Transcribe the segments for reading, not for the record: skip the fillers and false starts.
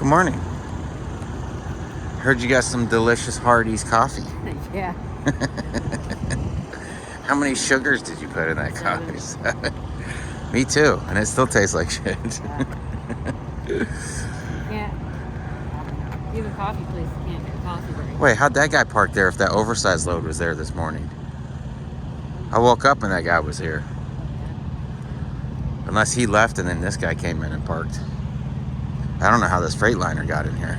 Good morning. Heard you got some delicious Hardee's coffee. Yeah. How many sugars did you put in that coffee? 7. Me too, and it still tastes like shit. Yeah. Even coffee places can't get coffee very good. Wait, how'd that guy park there if that oversized load was there this morning? I woke up and that guy was here. Unless he left and then this guy came in and parked. I don't know how this Freightliner got in here.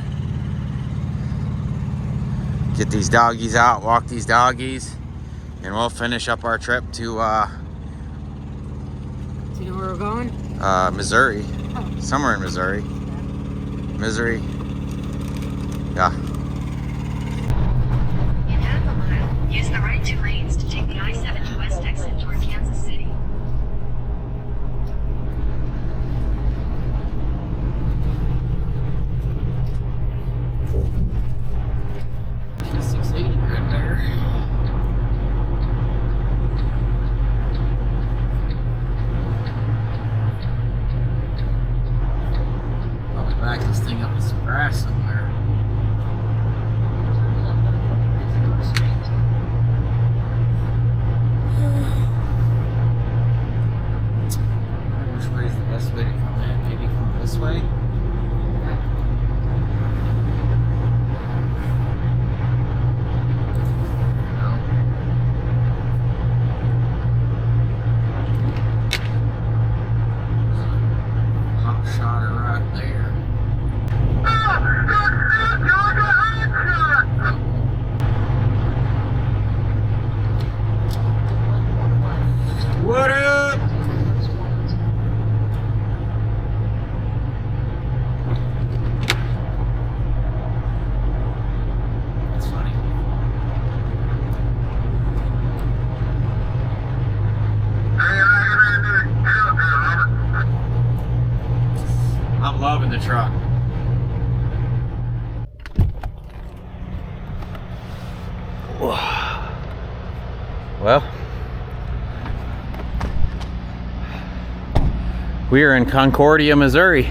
Get these doggies out, walk these doggies, and we'll finish up our trip to Do you know where we're going? Missouri. Oh. Somewhere in Missouri. Missouri. Yeah. In half a mile, use the right 2 lanes to take the I-70 West exit toward Kansas City. Back this thing up with some grass somewhere. Which way is the best way to come in? Maybe come this way? Hot shotter right there. What up? That's funny. I'm loving the truck. Well, we are in Concordia, Missouri.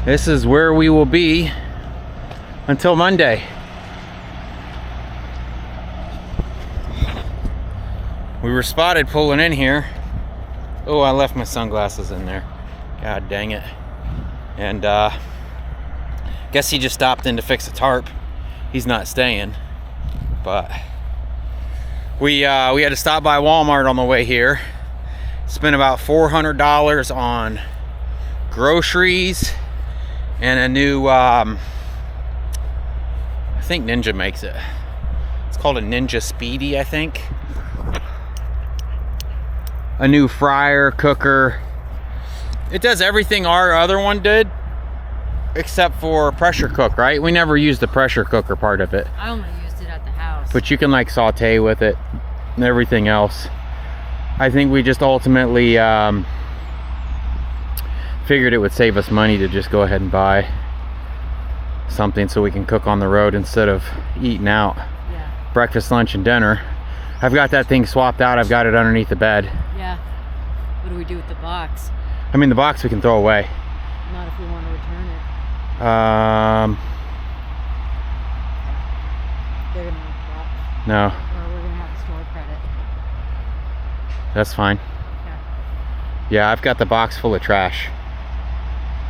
This is where we will be until Monday. We were spotted pulling in here. Oh, I left my sunglasses in there. God dang it. And guess he just stopped in to fix a tarp. He's not staying. But we had to stop by Walmart on the way here. Spent about $400 on groceries and a new, I think Ninja makes it. It's called a Ninja Speedy, I think. A new fryer, cooker. It does everything our other one did, except for pressure cook, right? We never used the pressure cooker part of it. I only used it at the house. But you can like saute with it and everything else. I think we just ultimately, figured it would save us money to just go ahead and buy something so we can cook on the road instead of eating out. Yeah. Breakfast, lunch, and dinner. I've got that thing swapped out. I've got it underneath the bed. Yeah. What do we do with the box? I mean, the box we can throw away. Not if we want to return it. They're gonna want the box. No, Or we're gonna have to store credit. that's fine. Okay. Yeah, I've got the box full of trash.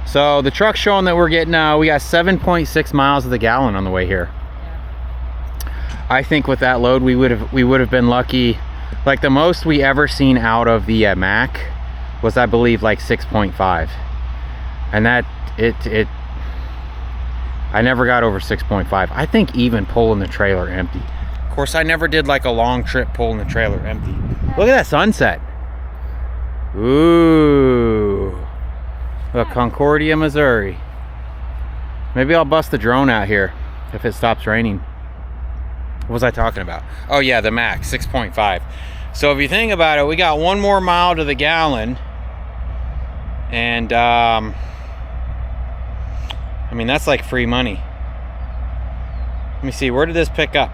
So the truck's showing that we're getting, we got 7.6 miles of the gallon on the way here. Yeah. I think with that load, we would have been lucky. Like the most we ever seen out of the Mac was, I believe, like 6.5, and that I never got over 6.5. I think even pulling the trailer empty. Of course, I never did like a long trip pulling the trailer empty. Look at that sunset. Ooh. Look, Concordia, Missouri. Maybe I'll bust the drone out here if it stops raining. What was I talking about? Oh yeah, the max, 6.5. So if you think about it, we got 1 more mile to the gallon. And I mean, that's like free money. Let me see, where did this pick up?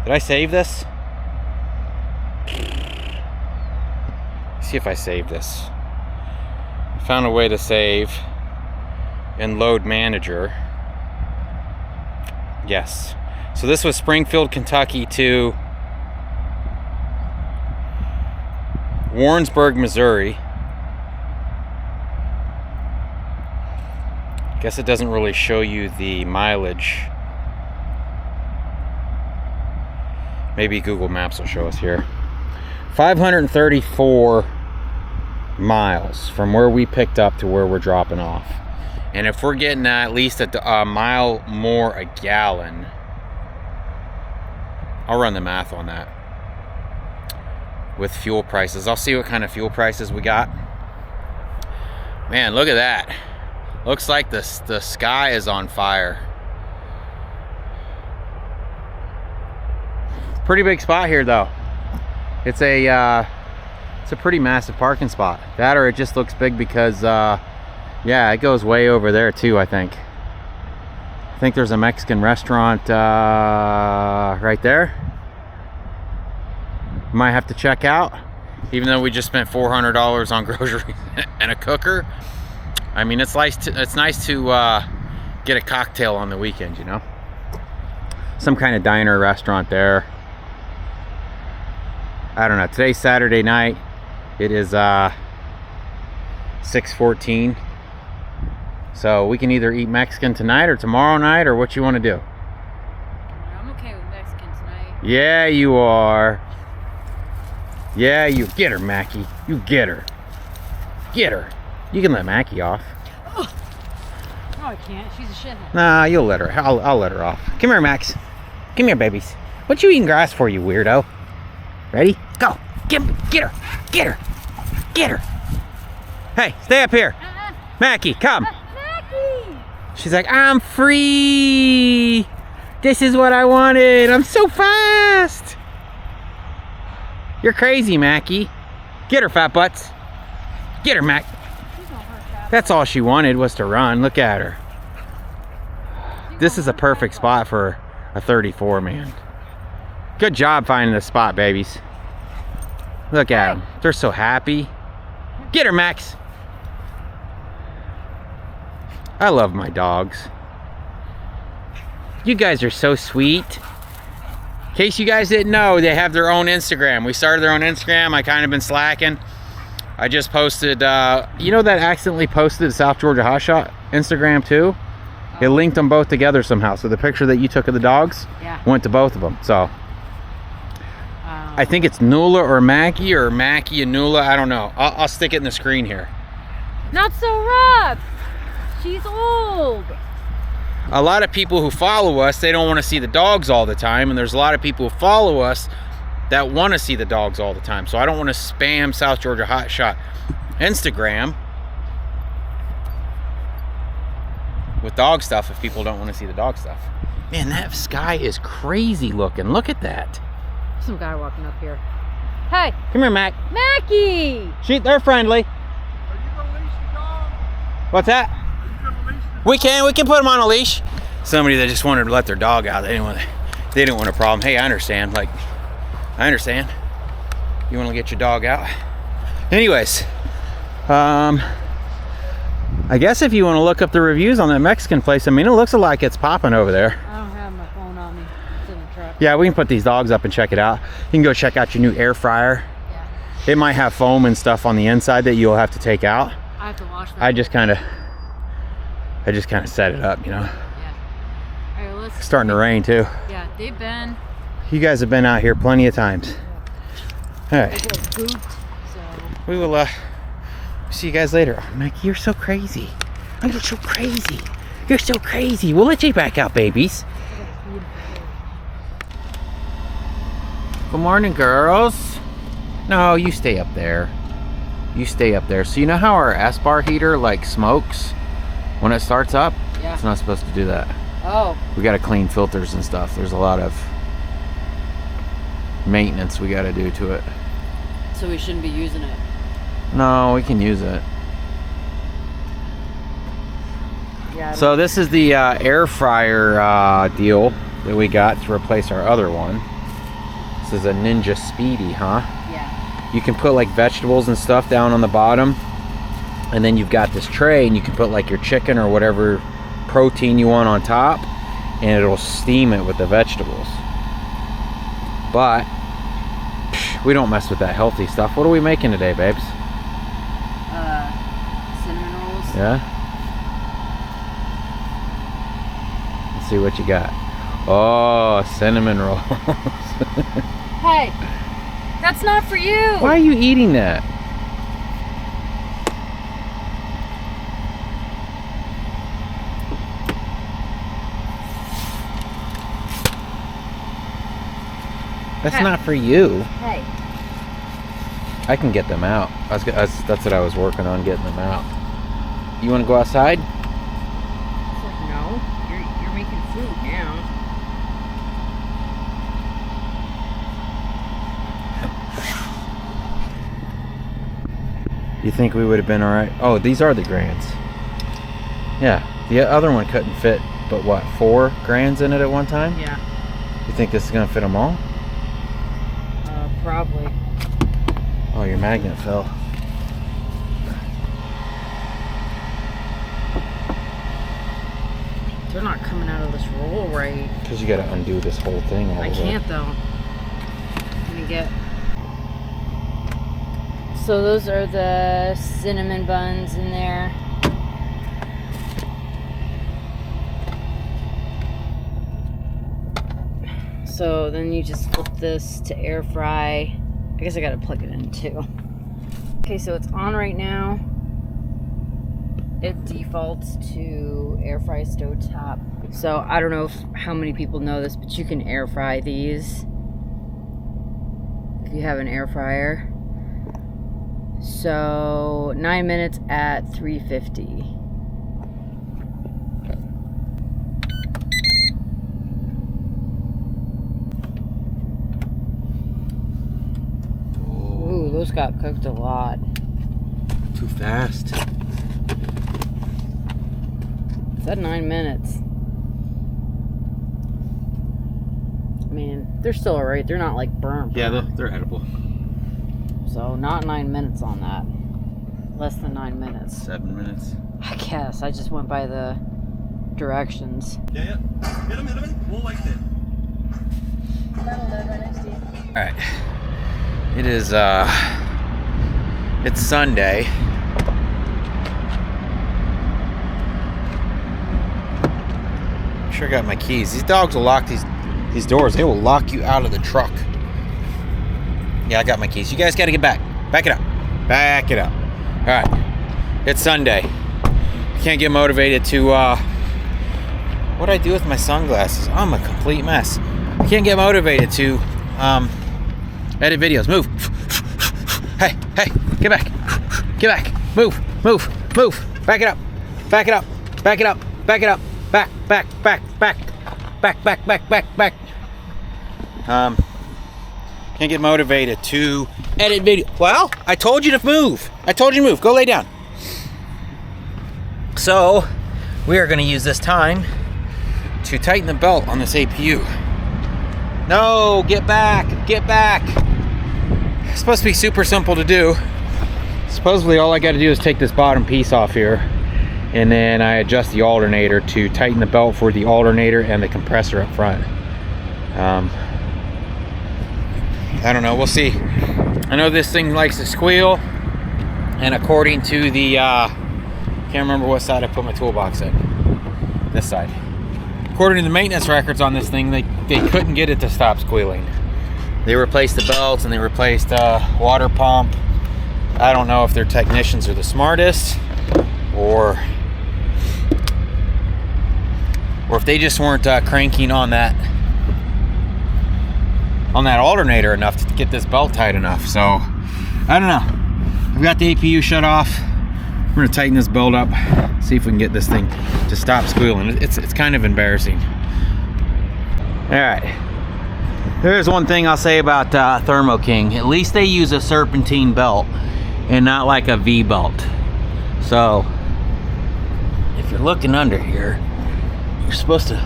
Did I save this? Let's see if I saved this. I found a way to save in load manager. Yes. So this was Springfield, Kentucky to Warrensburg, Missouri. Guess it doesn't really show you the mileage. Maybe Google Maps will show us here. 534 miles from where we picked up to where we're dropping off. And if we're getting at least a mile more a gallon, I'll run the math on that with fuel prices. I'll see what kind of fuel prices we got. Man, look at that. Looks like the sky is on fire. Pretty big spot here though. It's a pretty massive parking spot. That or it just looks big because yeah, it goes way over there too, I think. I think there's a Mexican restaurant right there. Might have to check out, even though we just spent $400 on groceries and a cooker. I mean, it's nice to get a cocktail on the weekend, you know. Some kind of diner restaurant there. I don't know. Today's Saturday night. It is 6:14. So we can either eat Mexican tonight or tomorrow night, or what you want to do. I'm okay with Mexican tonight. Yeah, you are. Yeah, you get her, Mackie. You get her. Get her. You can let Mackie off. Oh, no, I can't. She's a shithead. Nah, you'll let her. I'll let her off. Come here, Max. Come here, babies. What you eating grass for, you weirdo? Ready? Go. Get her. Get her. Get her. Hey, stay up here. Mackie, come. Mackie! She's like, I'm free. This is what I wanted. I'm so fast. You're crazy, Mackie. Get her, fat butts. Get her, Mac. That's all she wanted was to run. Look at her. This is a perfect spot for a 34, man. Good job finding this spot, babies. Look at them. They're so happy. Get her, Max. I love my dogs. You guys are so sweet. In case you guys didn't know, they have their own Instagram. We started their own Instagram. I kind of been slacking. I just posted, you know that accidentally posted South Georgia Hot Shot Instagram too? It linked them both together somehow. So the picture that you took of the dogs went to both of them. So I think it's Nula or Mackie and Nula. I don't know. I'll stick it in the screen here. Not so rough. She's old. A lot of people who follow us, they don't want to see the dogs all the time. And there's a lot of people who follow us that want to see the dogs all the time. So I don't want to spam South Georgia Hot Shot Instagram with dog stuff if people don't want to see the dog stuff. Man, that sky is crazy looking. Look at that. Some guy walking up here. Hey. Come here, Mac. Mackie! They're friendly. Are you gonna leash the dog? What's that? Are you gonna leash the We can put them on a leash. Somebody that just wanted to let their dog out. They didn't want a problem. Hey, I understand. Like, I understand. You want to get your dog out. Anyways, I guess if you want to look up the reviews on that Mexican place, I mean, it looks like it's popping over there. I don't have my phone on me. It's in the truck. Yeah, we can put these dogs up and check it out. You can go check out your new air fryer. Yeah. It might have foam and stuff on the inside that you'll have to take out. I have to wash that. I just kind of set it up, you know. Yeah. All right, let's. It's starting to rain too. Yeah, they've been. You guys have been out here plenty of times. All right. They get pooped, so. We will see you guys later. Oh, Mackie, you're so crazy. Oh, you're so crazy. You're so crazy. We'll let you back out, babies. Good morning, girls. No, you stay up there. You stay up there. So you know how our S-bar heater like smokes when it starts up? Yeah. It's not supposed to do that. Oh. We got to clean filters and stuff. There's a lot of maintenance we got to do to it. So we shouldn't be using it. No, we can use it. Yeah. So this is the air fryer deal that we got to replace our other one. This is a Ninja Speedy, huh? Yeah. You can put like vegetables and stuff down on the bottom, and then you've got this tray, and you can put like your chicken or whatever protein you want on top, and it'll steam it with the vegetables. But we don't mess with that healthy stuff. What are we making today, babes? Cinnamon rolls. Yeah. Let's see what you got. Oh, cinnamon rolls. Hey, that's not for you. Why are you eating that? That's Hey. not for you. Hey. I can get them out. That's what I was working on, getting them out. You want to go outside? It's like, no, you're making food now. You think we would have been all right? Oh, these are the grands. Yeah, the other one couldn't fit, but what, 4 grands in it at one time? Yeah. You think this is gonna fit them all? Probably. Oh, your magnet fell. They're not coming out of this roll right. Because you gotta undo this whole thing all I the way. can't though. Let me get. So those are the cinnamon buns in there. So then you just flip this to air fry. I guess I gotta plug it in too. Okay, so it's on right now. It defaults to air fry stovetop. So I don't know how many people know this, but you can air fry these if you have an air fryer. So 9 minutes at 350. Ooh, those got cooked a lot. Too fast. Is that 9 minutes? I mean, they're still alright. They're not like burnt. Yeah, they're edible. So not 9 minutes on that. Less than 9 minutes. 7 minutes. I guess. I just went by the directions. Yeah. Hit him. We'll like that. Alright. It is, it's Sunday. Sure got my keys. These dogs will lock these doors. They will lock you out of the truck. Yeah, I got my keys. You guys got to get back. Back it up. Back it up. All right. It's Sunday. Can't get motivated to, what'd I do with my sunglasses? I'm a complete mess. I can't get motivated to, edit videos. Move. Hey, get back. Get back. Move. Back it up. Back it up. Back it up. Back it up. Back. Can't get motivated to edit video. Well, I told you to move. Go lay down. So, we are going to use this time to tighten the belt on this APU. No, get back. It's supposed to be super simple to do. Supposedly all I got to do is take this bottom piece off here, and then I adjust the alternator to tighten the belt for the alternator and the compressor up front. I don't know, we'll see. I know this thing likes to squeal, and according to the can't remember what side I put my toolbox in. This side. According to the maintenance records on this thing, they couldn't get it to stop squealing. They replaced the belts and they replaced water pump. I don't know if their technicians are the smartest, or if they just weren't cranking on that alternator enough to get this belt tight enough. So I don't know. I've got the APU shut off. We're gonna tighten this belt up, see if we can get this thing to stop squealing. It's kind of embarrassing. All right. There's one thing I'll say about Thermo King. At least they use a serpentine belt and not like a V belt. So if you're looking under here, you're supposed to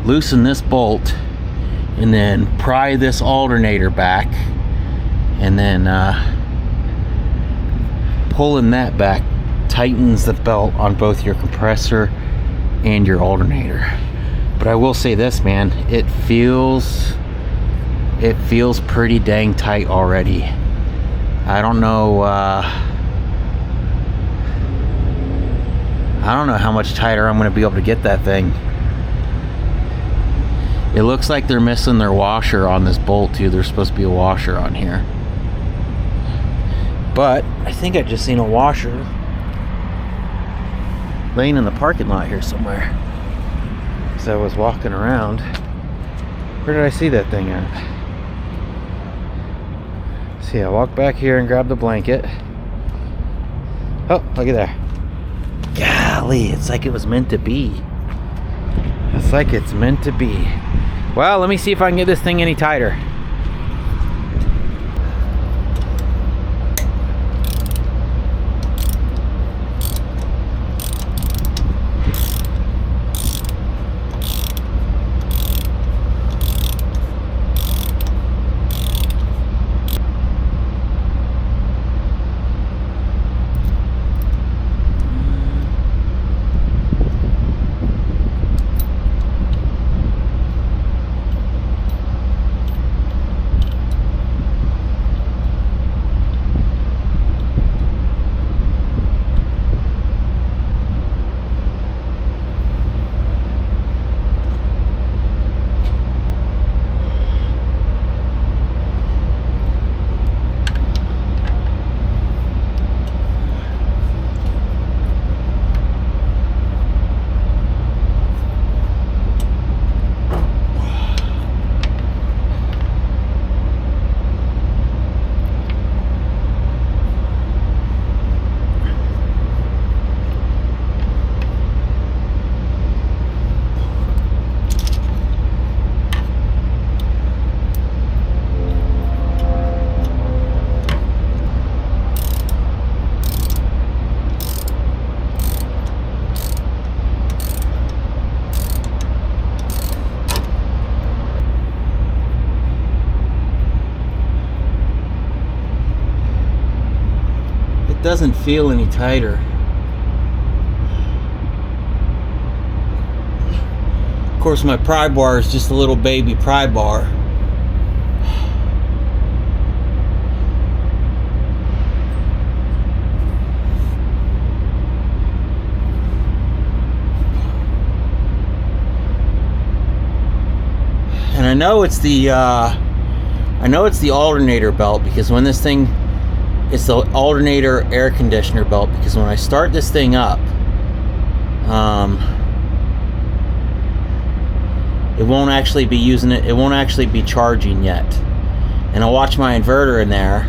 loosen this bolt and then pry this alternator back, and then pulling that back tightens the belt on both your compressor and your alternator. But I will say this, man, it feels pretty dang tight already. I don't know how much tighter I'm gonna be able to get that thing. It looks like they're missing their washer on this bolt too. There's supposed to be a washer on here. But I think I just seen a washer laying in the parking lot here somewhere. As I was walking around. Where did I see that thing at? See, I walked back here and grabbed the blanket. Oh, look at there. Golly, it's like it was meant to be. It's like it's meant to be. Well, let me see if I can get this thing any tighter. Doesn't feel any tighter. Of course, my pry bar is just a little baby pry bar. And I know it's the alternator belt, because when this thing, it's the alternator air conditioner belt, because when I start this thing up, it won't actually be using it. It won't actually be charging yet. And I'll watch my inverter in there,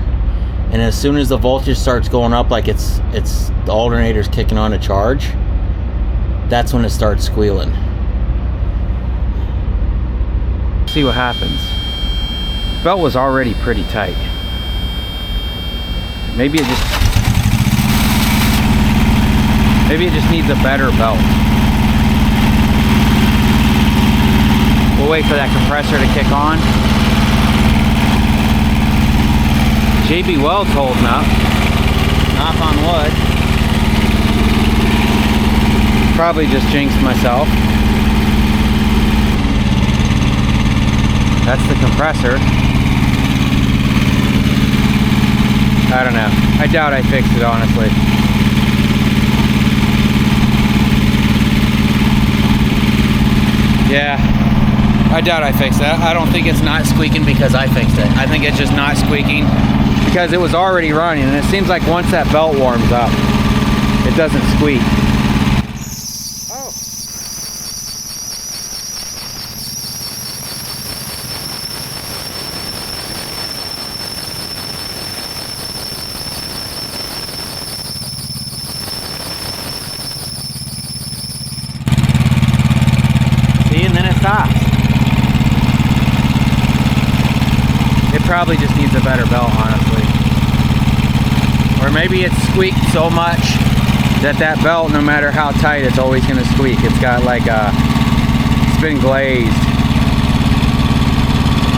and as soon as the voltage starts going up, like it's the alternator's kicking on to charge, that's when it starts squealing. See what happens. Belt was already pretty tight. Maybe it just needs a better belt. We'll wait for that compressor to kick on. JB Weld's holding up. Knock on wood. Probably just jinxed myself. That's the compressor. I don't know. I doubt I fixed it, honestly. Yeah, I doubt I fixed that. I don't think it's not squeaking because I fixed it. I think it's just not squeaking because it was already running, and it seems like once that belt warms up, it doesn't squeak. stops. It probably just needs a better belt, honestly. Or maybe it's squeaked so much that belt, no matter how tight, it's always gonna squeak. It's got like it's been glazed.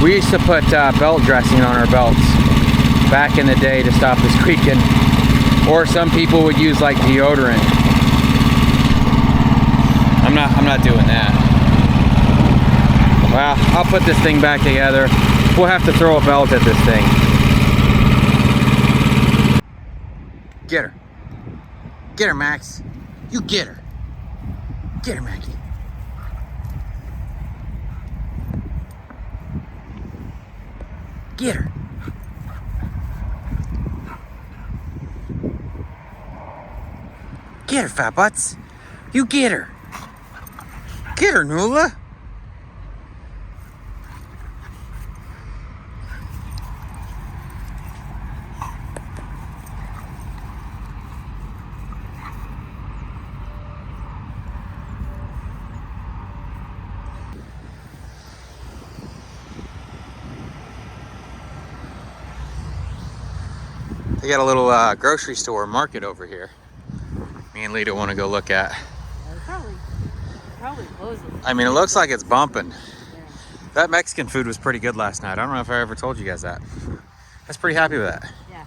We used to put belt dressing on our belts back in the day to stop the squeaking. Or some people would use like deodorant. I'm not doing that. Well, I'll put this thing back together. We'll have to throw a belt at this thing. Get her. Get her, Max. You get her. Get her, Mackie. Get her. Get her, fat butts. You get her. Get her, Nula. They got a little grocery store market over here. Me and Lita want to go look at. Probably closes. I mean, it looks like it's bumping. Yeah. That Mexican food was pretty good last night. I don't know if I ever told you guys that. I was pretty happy with that. Yeah.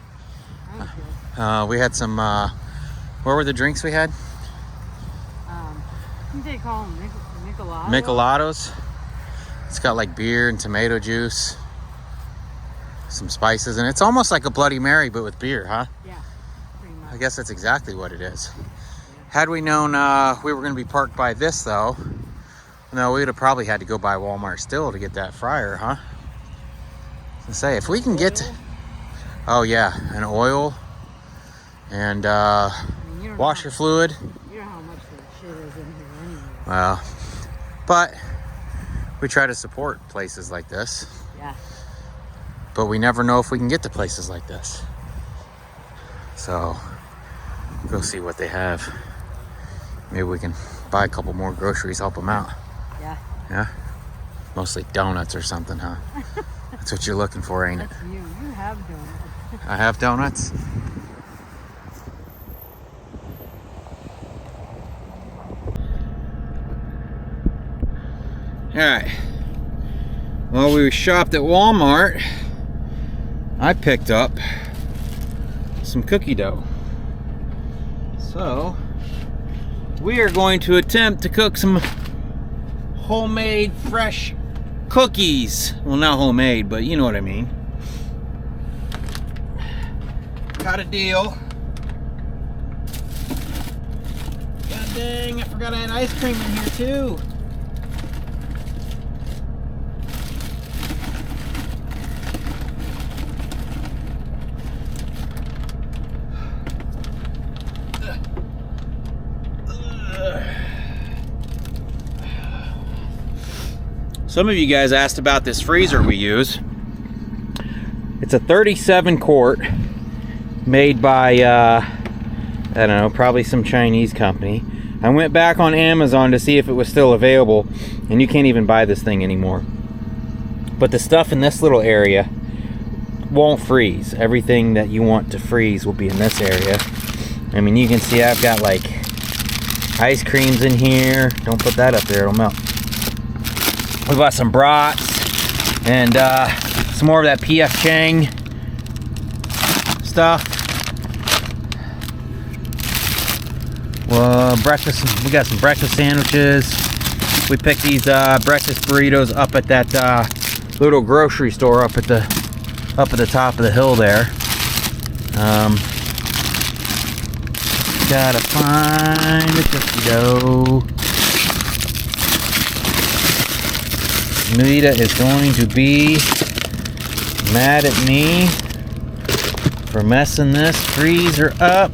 That was good. We had some, what were the drinks we had? I think they call them Michelada. Michelados. It's got like beer and tomato juice, some spices, and it's almost like a Bloody Mary, but with beer, huh? Yeah, pretty much. I guess that's exactly what it is. Had we known we were going to be parked by this, though, no, we would have probably had to go by Walmart still to get that fryer, huh? I say, if we can get to, oh yeah, an oil and washer fluid. You know how much that shit is in here anyway. Well, but we try to support places like this. Yeah. But we never know if we can get to places like this. So, go see what they have. Maybe we can buy a couple more groceries, help them out. Yeah. Yeah? Mostly donuts or something, huh? That's what you're looking for, ain't it? That's you. You have donuts. I have donuts? Alright. Well, we shopped at Walmart. I picked up some cookie dough. So, we are going to attempt to cook some homemade fresh cookies. Well, not homemade, but you know what I mean. Got a deal. God dang, I forgot I had ice cream in here too. Some of you guys asked about this freezer we use. It's a 37 quart made by, I don't know, probably some Chinese company. I went back on Amazon to see if it was still available, and you can't even buy this thing anymore. But the stuff in this little area won't freeze. Everything that you want to freeze will be in this area. I mean, you can see I've got like ice creams in here. Don't put that up there, it'll melt. We bought some brats and some more of that P.F. Chang stuff. Well, breakfast. We got some breakfast sandwiches. We picked these breakfast burritos up at that little grocery store up at the top of the hill there. Gotta find the cookie dough. Nita is going to be mad at me for messing this freezer up.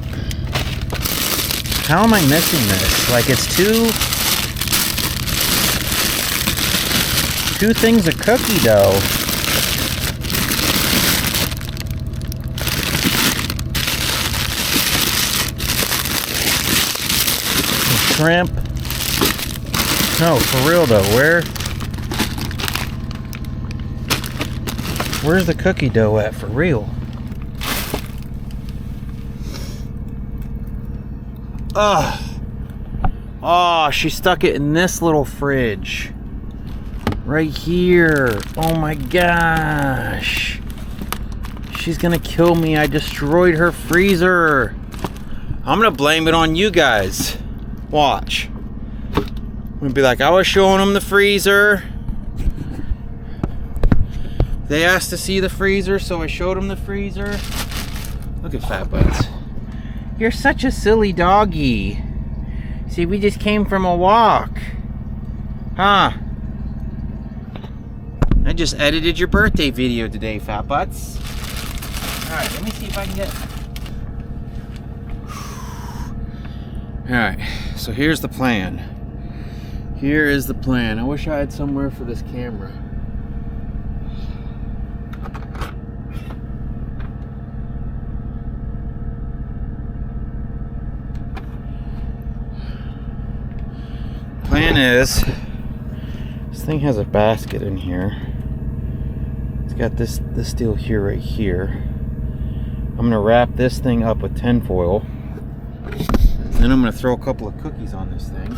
How am I missing this? Like, it's two things of cookie dough. Some shrimp. No, for real though, where Where's the cookie dough at for real? Ugh. Oh, she stuck it in this little fridge. Right here. Oh my gosh. She's gonna kill me. I destroyed her freezer. I'm gonna blame it on you guys. Watch. I'm gonna be like, I was showing them the freezer. They asked to see the freezer, so I showed them the freezer. Look at Fat Butts. You're such a silly doggy. See, we just came from a walk. Huh? I just edited your birthday video today, Fat Butts. Alright, let me see if I can get... Alright, so here's the plan. Here is the plan. I wish I had somewhere for this camera. Plan is, this thing has a basket in here. It's got this deal here, right here. I'm gonna wrap this thing up with tin foil. Then I'm gonna throw a couple of cookies on this thing.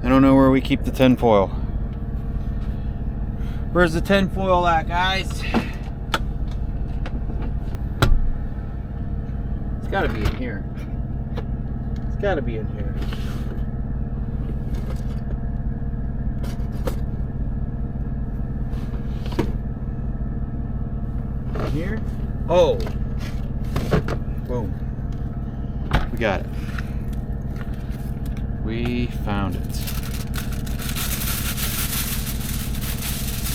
I don't know where we keep the tin foil. Where's the tin foil at, guys? It's gotta be in here. It's gotta be in here. Here? Oh. Boom. We got it. We found it.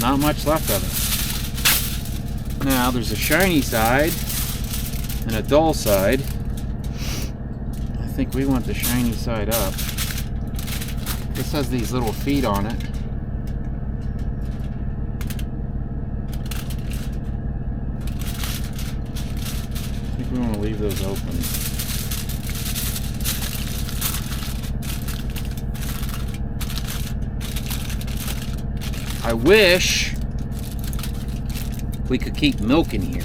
Not much left of it. Now there's a shiny side and a dull side. I think we want the shiny side up. This has these little feet on it. I think we want to leave those open. I wish we could keep milk in here.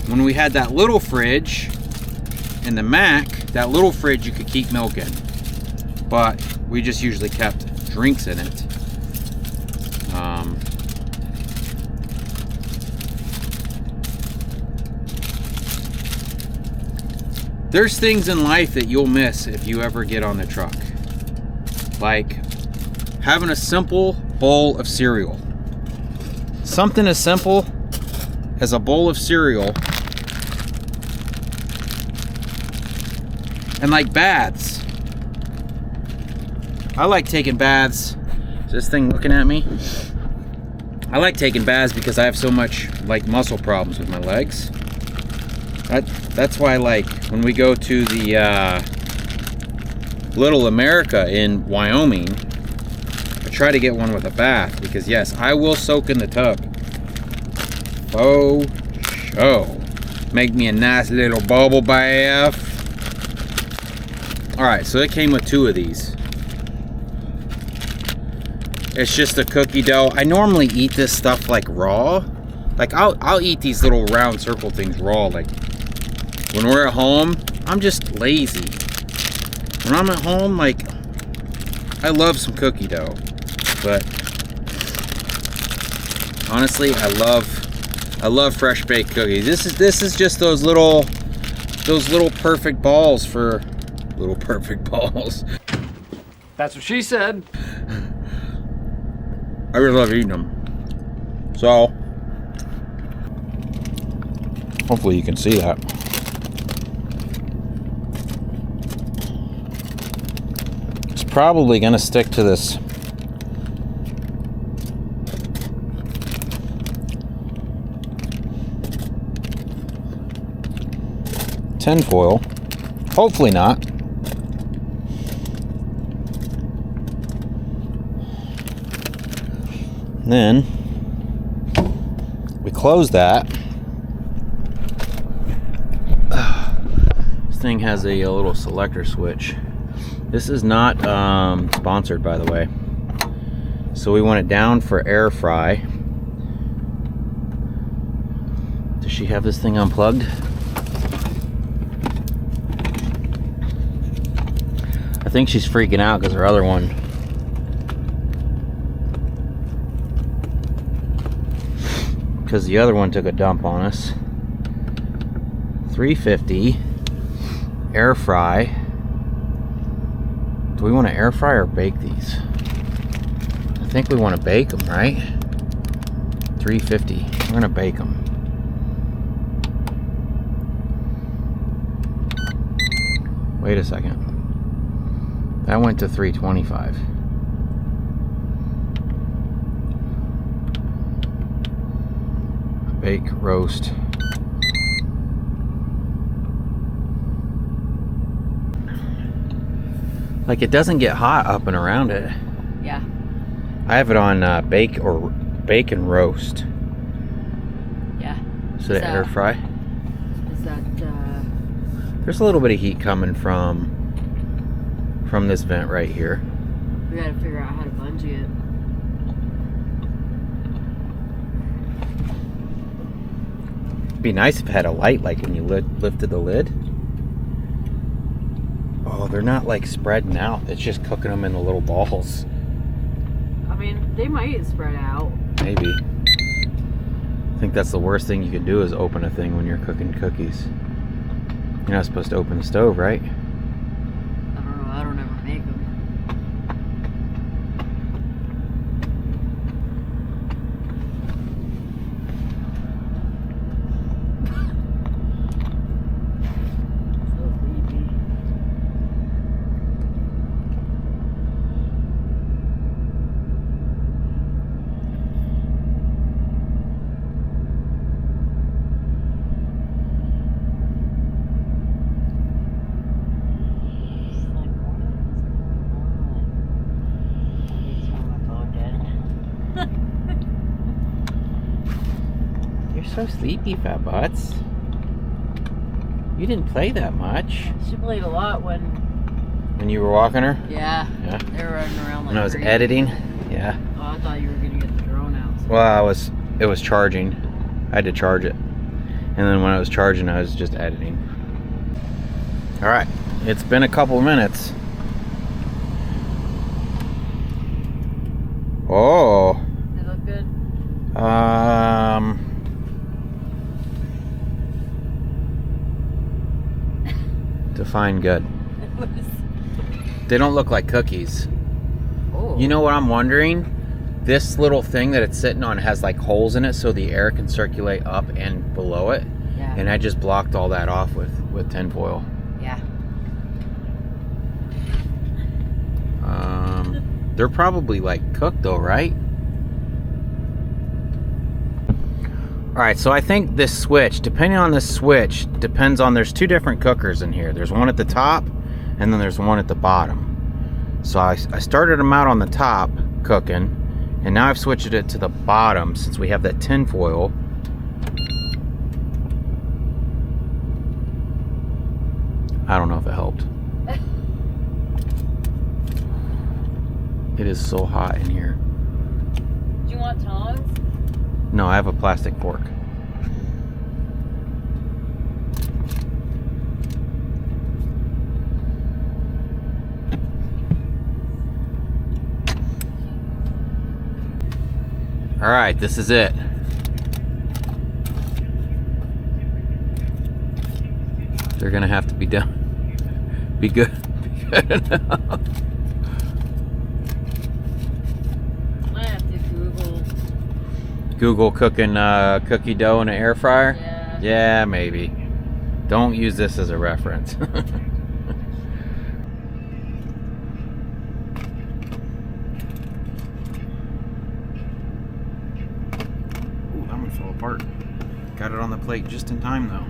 When we had that little fridge in the Mac, that little fridge you could keep milk in. But we just usually kept drinks in it. There's things in life that you'll miss if you ever get on the truck. Like having a simple bowl of cereal. Something as simple as a bowl of cereal. And like baths. I like taking baths. Is this thing looking at me? I like taking baths because I have so much like muscle problems with my legs. That's why, like, when we go to the Little America in Wyoming, I try to get one with a bath because yes, I will soak in the tub. Oh, show. Make me a nice little bubble bath. Alright, so it came with 2 of these. It's just a cookie dough. I normally eat this stuff like raw. Like I'll eat these little round circle things raw. Like when we're at home, I'm just lazy. When I'm at home, like I love some cookie dough. But honestly, I love fresh baked cookies. This is just those little perfect balls for little perfect balls. That's what she said. I really love eating them. So hopefully you can see that. It's probably gonna stick to this tin foil. Hopefully not. Then we close that. This thing has a little selector switch. This is not sponsored, by the way. So we want it down for air fry. Does she have this thing unplugged? I think she's freaking out because her other one. Because the other one took a dump on us. 350 air fry. Do we want to air fry or bake these? I think we want to bake them, right? 350. We're gonna bake them. Wait a second. That went to 325. Bake, roast. Like, it doesn't get hot up and around it. Yeah. I have it on bake and roast. Yeah. So the air fry. Is that There's a little bit of heat coming from this vent right here. we gotta figure out how to bungee it. It'd be nice if it had a light, like when you lifted the lid. Oh, they're not like spreading out. It's just cooking them in the little balls. I mean, they might spread out. Maybe. I think that's the worst thing you could do is open a thing when you're cooking cookies. You're not supposed to open the stove, right? I don't know. I don't ever make them. So sleepy. You're so sleepy, fat butts. You didn't play that much. She played a lot when you were walking her. Yeah. Yeah. They were running around like When I was crazy. editing. Yeah. Oh, I thought you were gonna get the drone out. Well, it was charging. I had to charge it. And then when I was charging, I was just editing. All right. It's been a couple minutes. Oh. They look good. Define good. They don't look like cookies. Oh. You know what I'm wondering? This little thing that it's sitting on has like holes in it so the air can circulate up and below it. Yeah. And I just blocked all that off with tinfoil. Yeah. They're probably like cooked though, right? Alright, so I think this switch, depending on this switch, depends on, there's two different cookers in here. There's one at the top, and then there's one at the bottom. So I started them out on the top, cooking, and now I've switched it to the bottom since we have that tin foil. I don't know if it helped. It is so hot in here. Do you want tongs? No, I have a plastic fork. All right, this is it. They're gonna have to be done. Be good. Be good enough. I have to Google cooking cookie dough in an air fryer? Yeah. Yeah, maybe. Don't use this as a reference. Ooh, that one fell apart. Got it on the plate just in time though.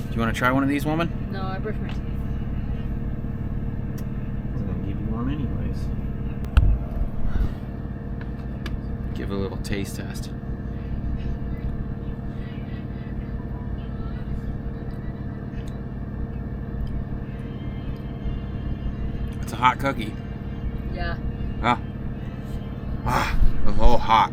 Do you want to try one of these, woman? No, I brush my teeth. I was gonna give you one anyways. Give it a little taste test. It's a hot cookie. Yeah. It was all hot.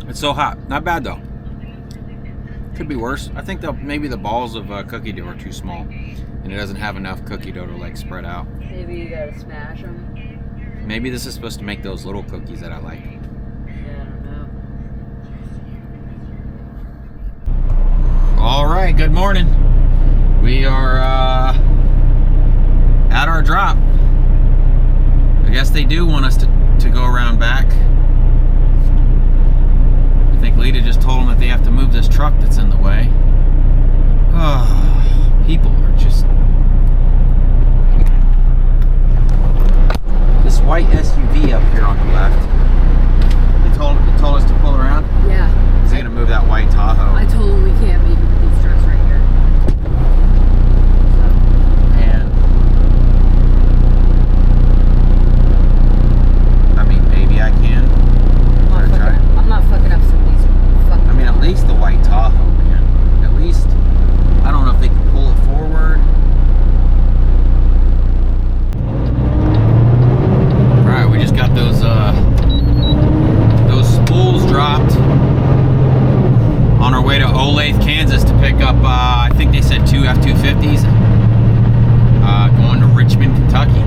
It's so hot. Not bad though. Could be worse. I think maybe the balls of cookie dough are too small, and it doesn't have enough cookie dough to like spread out. Maybe you gotta smash them. Maybe this is supposed to make those little cookies that I like. Yeah, I don't know. All right. Good morning. We are at our drop. I guess they do want us to go around back. I think Lita just told them that they have to move this truck that's in the way. Oh, people are just... This white SUV up here on the left. They told us to pull around. Yeah. Is he gonna move that white Tahoe? I told him we can't make it with these trucks right here. And I mean, maybe I can. I'm not fucking up some of these fucking... I mean, at least the white Tahoe, man. At least, I don't know if they can pull it forward. Alright, we just got those spools dropped on our way to Olathe, Kansas to pick up, I think they said 2 F-250s going to Richmond, Kentucky.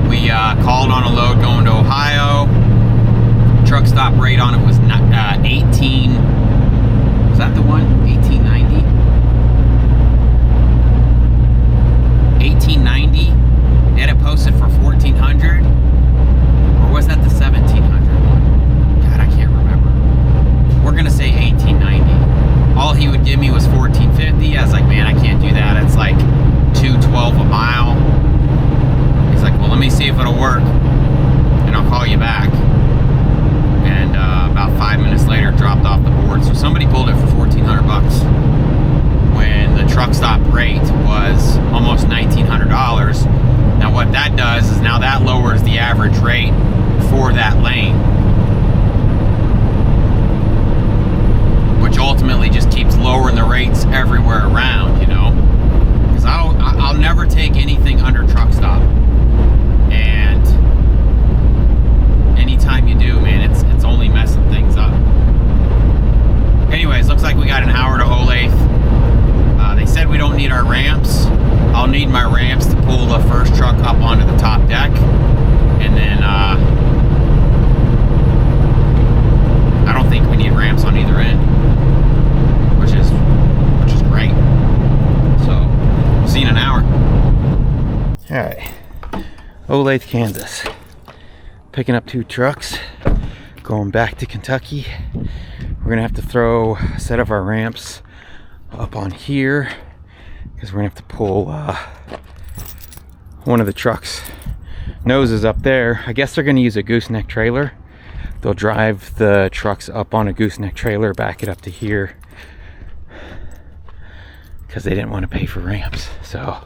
We called on a load going to Ohio. Truck stop rate on it was 18. Was that the one? 1890. 1890. They had it posted for 1400, or was that the 1700 one? God, I can't remember. We're gonna say 1890. All he would give me was 1450. I was like, man, I can't do that. It's like $2.12 a mile. He's like, well, let me see if it'll work, and I'll call you back. And about 5 minutes later, it dropped off the board. So somebody pulled it for $1,400 when the truck stop rate was almost $1,900. Now what that does is now that lowers the average rate for that lane, which ultimately just keeps lowering the rates everywhere around, you know, because I'll never take anything under truck stop. And anytime you do, man, it's only messing things up. Anyways, looks like we got an hour to Olathe. They said we don't need our ramps. I'll need my ramps to pull the first truck up onto the top deck, and then I don't think we need ramps on either end, which is great. So, see you in an hour. All right, Olathe, Kansas. Picking up 2 trucks, going back to Kentucky. We're gonna have to throw a set of our ramps up on here because we're gonna have to pull one of the trucks' noses up there. I guess they're gonna use a gooseneck trailer. They'll drive the trucks up on a gooseneck trailer, back it up to here, because they didn't want to pay for ramps. So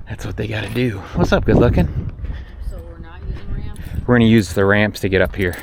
that's what they gotta do. What's up, good looking? So we're not using ramps? We're gonna use the ramps to get up here.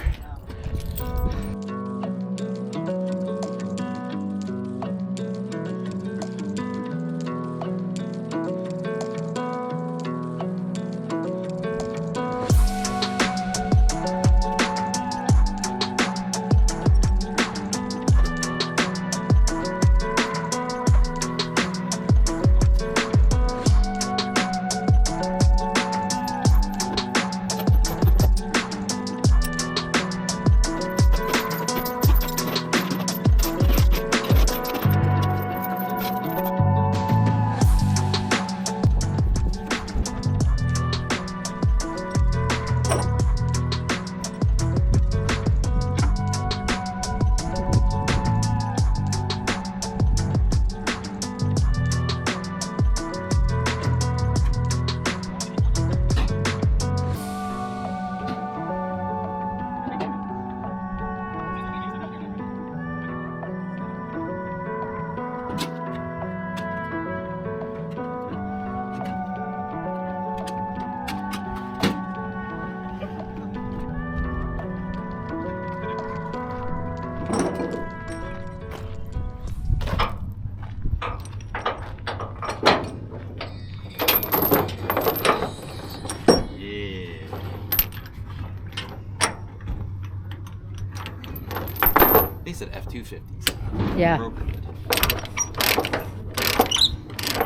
250s. Yeah. Broker did.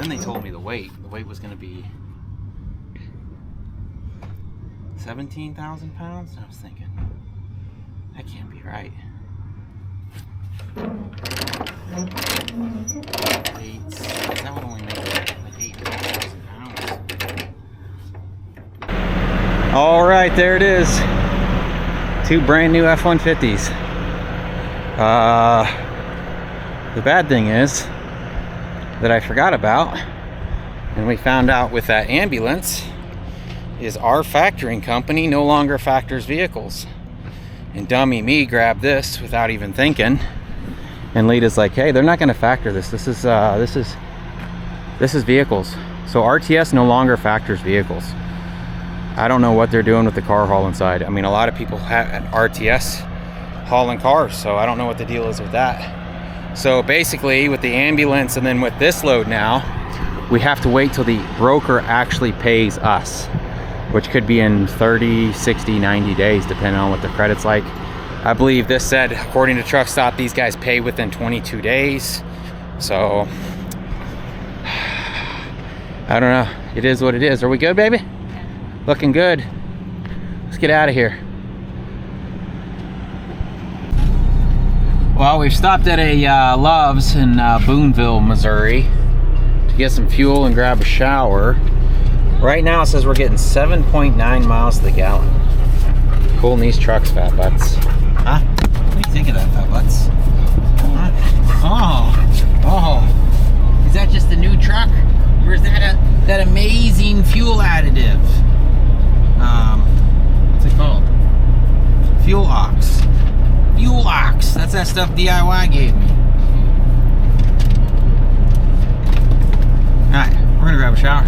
Then they told me the weight. The weight was going to be 17,000 pounds. I was thinking, that can't be right. That would only make it like 8,000 pounds. All right, there it is. 2 brand new F-150s. The bad thing is that I forgot about, and we found out with that ambulance, is our factoring company no longer factors vehicles. And dummy me grabbed this without even thinking. And Lita's like, hey, they're not going to factor this. This is vehicles. So RTS no longer factors vehicles. I don't know what they're doing with the car haul inside. I mean, a lot of people have RTS hauling cars, so I don't know what the deal is with that. So basically, with the ambulance and then with this load now, we have to wait till the broker actually pays us, which could be in 30, 60, 90 days, depending on what the credit's like. I believe this said, according to Truck Stop, these guys pay within 22 days. So, I don't know. It is what it is. Are we good, baby? Looking good. Let's get out of here. Well, we've stopped at a Love's in Boonville, Missouri to get some fuel and grab a shower. Right now it says we're getting 7.9 miles to the gallon. Pulling these trucks, fat butts. Huh? What do you think of that, fat butts? Oh. Is that just a new truck? Or is that that amazing fuel additive? What's it called? Fuel ox. Fuel ox. That's that stuff DIY gave me. Alright, we're gonna grab a shower.